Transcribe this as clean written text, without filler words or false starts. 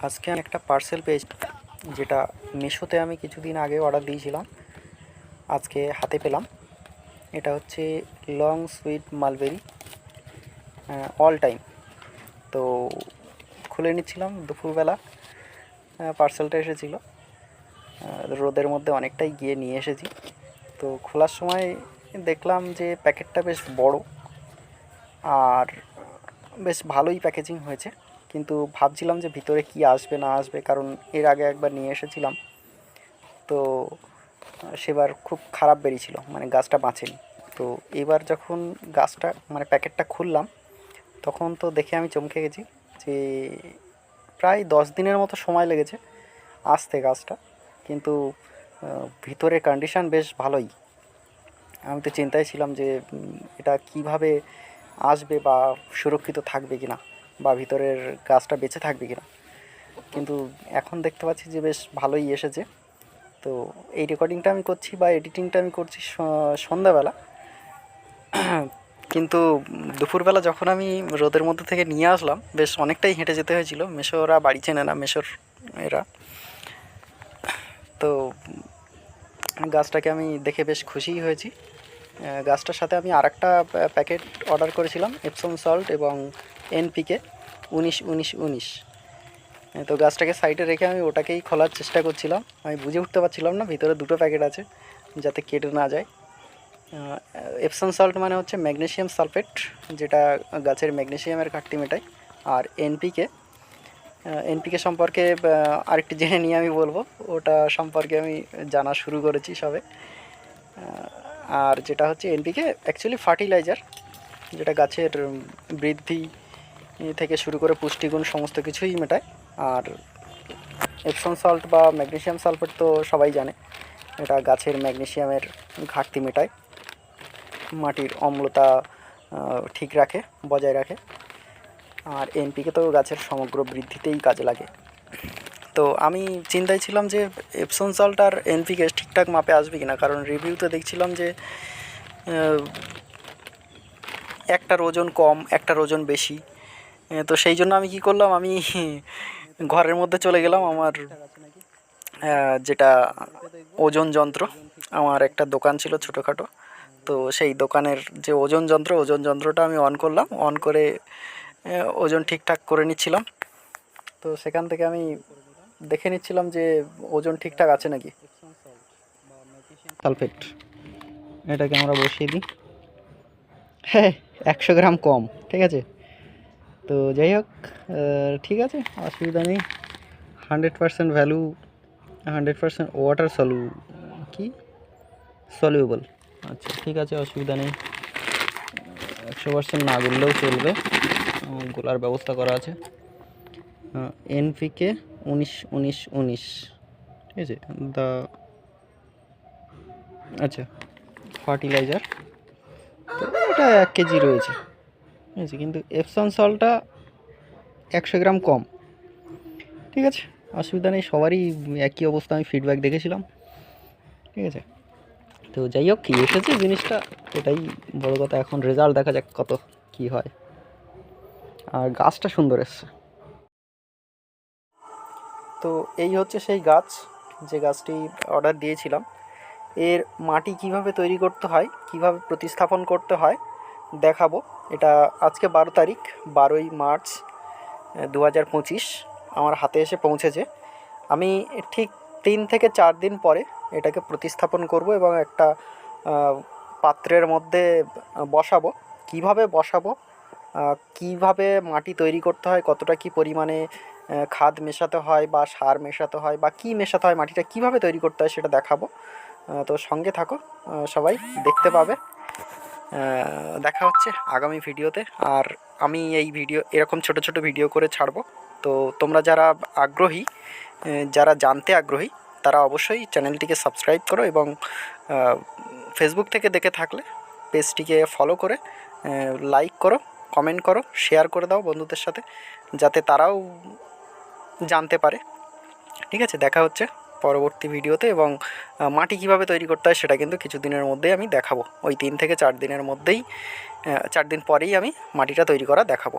আজকে আমি একটা পার্সেল পেয়েছি, যেটা মিশোতে আমি কিছুদিন আগে অর্ডার দিয়েছিলাম। আজকে হাতে পেলাম। এটা হচ্ছে long sweet mulberry all time. তো খুলে নিচ্ছিলাম দুপুরবেলা, পার্সেলটা এসেছিল। রোদের মধ্যে অনেকটাই গিয়ে নিয়ে এসেছি। তো খোলার সময় দেখলাম যে প্যাকেটটা বেশ বড় আর বেশ ভালোই প্যাকেজিং হয়েছে, কিন্তু ভাবছিলাম যে ভিতরে কি আসবে না আসবে, কারণ এর আগে একবার নিয়ে এসেছিলাম। তো সেবার খুব খারাপ বেরিয়েছিল, মানে গাছটা বাঁচেনি। তো এবার যখন গাছটা মানে প্যাকেটটা খুললাম, তখন তো দেখে আমি চমকে গেছি যে প্রায় 10 দিনের মতো সময় লেগেছে আসতে গাছটা, কিন্তু ভিতরের কন্ডিশান বেশ ভালোই। আমি তো চিন্তায় ছিলাম যে এটা কিভাবে আসবে বা সুরক্ষিত থাকবে কিনা, বা ভিতরের গাছটা বেঁচে থাকবে কিনা, কিন্তু এখন দেখতে পাচ্ছি যে বেশ ভালোই এসেছে। তো এই রেকর্ডিংটা আমি করছি বা এডিটিংটা আমি করছি সন্ধ্যাবেলা, কিন্তু দুপুরবেলা যখন আমি রোদের মধ্যে থেকে নিয়ে আসলাম, বেশ অনেকটাই হেঁটে যেতে হয়েছিল। মেশোরা বাড়ি চেনে না, মেশোর এরা। তো গাছটাকে আমি দেখে বেশ খুশিই হয়েছি। গাছটার সাথে আমি আরেকটা প্যাকেট অর্ডার করেছিলাম, এপসম সল্ট এবং এনপিকে 19-19-19। তো গাছটাকে সাইডে রেখে আমি ওটাকেই খোলার চেষ্টা করছিলাম। আমি বুঝে উঠতে পারছিলাম না ভিতরে দুটো প্যাকেট আছে, যাতে কেটে না যায়। এপসম সল্ট মানে হচ্ছে ম্যাগনেসিয়াম সালফেট, যেটা গাছের ম্যাগনেসিয়ামের ঘাটতি মেটায়। আর এনপিকে, এনপিকে সম্পর্কে আরেকটি জেনে নিয়ে আমি বলবো, ওটা সম্পর্কে আমি জানা শুরু করেছি সবে। আর যেটা হচ্ছে এনপিকে অ্যাকচুয়ালি ফার্টিলাইজার, যেটা গাছের বৃদ্ধি থেকে শুরু করে পুষ্টিগুণ সমস্ত কিছুই মেটায়। আর এপসম সল্ট বা ম্যাগনেসিয়াম সালফেট তো সবাই জানে, এটা গাছের ম্যাগনেসিয়ামের ঘাটতি মেটায়, মাটির অম্লতা ঠিক রাখে, বজায় রাখে। আর এনপিকে তো গাছের সমগ্র বৃদ্ধিতেই কাজে লাগে। তো আমি চিন্তায় ছিলাম যে এপসম সল্ট আর এনপিকে ঠিকঠাক মাপে আসবে কিনা, কারণ রিভিউতে দেখছিলাম যে একটার ওজন কম, একটার ওজন বেশি। তো সেই জন্য আমি কি করলাম, আমি ঘরের মধ্যে চলে গেলাম। আমার যেটা ওজন যন্ত্র, আমার একটা দোকান ছিল ছোটোখাটো, তো সেই দোকানের যে ওজন যন্ত্রটা আমি অন করলাম, অন করে ওজন ঠিকঠাক করে নিচ্ছিলাম। তো সেখান থেকে আমি দেখে নিচ্ছিলাম যে ওজন ঠিকঠাক আছে নাকি। সালফেট এটাকে আমরা বসিয়ে দিই। হ্যাঁ, 100 গ্রাম কম, ঠিক আছে। তো যাই হোক, ঠিক আছে, অসুবিধা নেই। 100% ভ্যালু, 100% ওয়াটার কি সলিউবল। আচ্ছা, ঠিক আছে, অসুবিধা নেই। 100% না গুললেও চলবে, গোলার ব্যবস্থা করা আছে। এনপিকে 19-19-19, ঠিক আছে। আচ্ছা, ফার্টিলাইজার তো এটা 1 কেজি রয়েছে, ঠিক আছে, কিন্তু এপসম সল্টটা 100 গ্রাম কম, ঠিক আছে, অসুবিধা নেই। সবারই একই অবস্থা, আমি ফিডব্যাক দেখেছিলাম, ঠিক আছে। তো যাই হোক, কী এসেছে জিনিসটা, এটাই বড় কথা। এখন রেজাল্ট দেখা যাক কত কি হয়। আর গাছটা সুন্দর এসছে। তো এই হচ্ছে সেই গাছ, যে গাছটি অর্ডার দিয়েছিলাম। এর মাটি কিভাবে তৈরি করতে হয়, কিভাবে প্রতিস্থাপন করতে হয় দেখাবো। এটা আজকে 12 তারিখ, 12ই মার্চ 2025 আমার হাতে এসে পৌঁছেছে। আমি ঠিক 3 থেকে 4 দিন পরে এটাকে প্রতিস্থাপন করব এবং একটা পাত্রের মধ্যে বসাবো। কিভাবে বসাবো, কিভাবে মাটি তৈরি করতে হয়, কতটা কি পরিমাণে খাদ মেশাতে হয় বা সার মেশাতে হয় বা কী মেশাতে হয়, মাটিটা কিভাবে তৈরি করতে হয় সেটা দেখাবো। তো সঙ্গে থাকো, সবাই দেখতে পাবে। দেখা হচ্ছে আগামী ভিডিওতে। আর আমি এই ভিডিও এরকম ছোট ছোট ভিডিও করে ছাড়বো। তো তোমরা যারা আগ্রহী, যারা জানতে আগ্রহী, তারা অবশ্যই চ্যানেলটিকে সাবস্ক্রাইব করো এবং ফেসবুক থেকে দেখে থাকলে পেজটিকে ফলো করে লাইক করো, কমেন্ট করো, শেয়ার করে দাও বন্ধুদের সাথে, যাতে তারাও জানতে পারে। ঠিক আছে, দেখা হচ্ছে পরবর্তী ভিডিওতে। এবং মাটি কীভাবে তৈরি করতে হয় সেটা কিন্তু কিছু দিনের মধ্যেই আমি দেখাবো। ওই 3 থেকে 4 দিনের মধ্যেই, 4 দিন পরেই আমি মাটিটা তৈরি করা দেখাবো।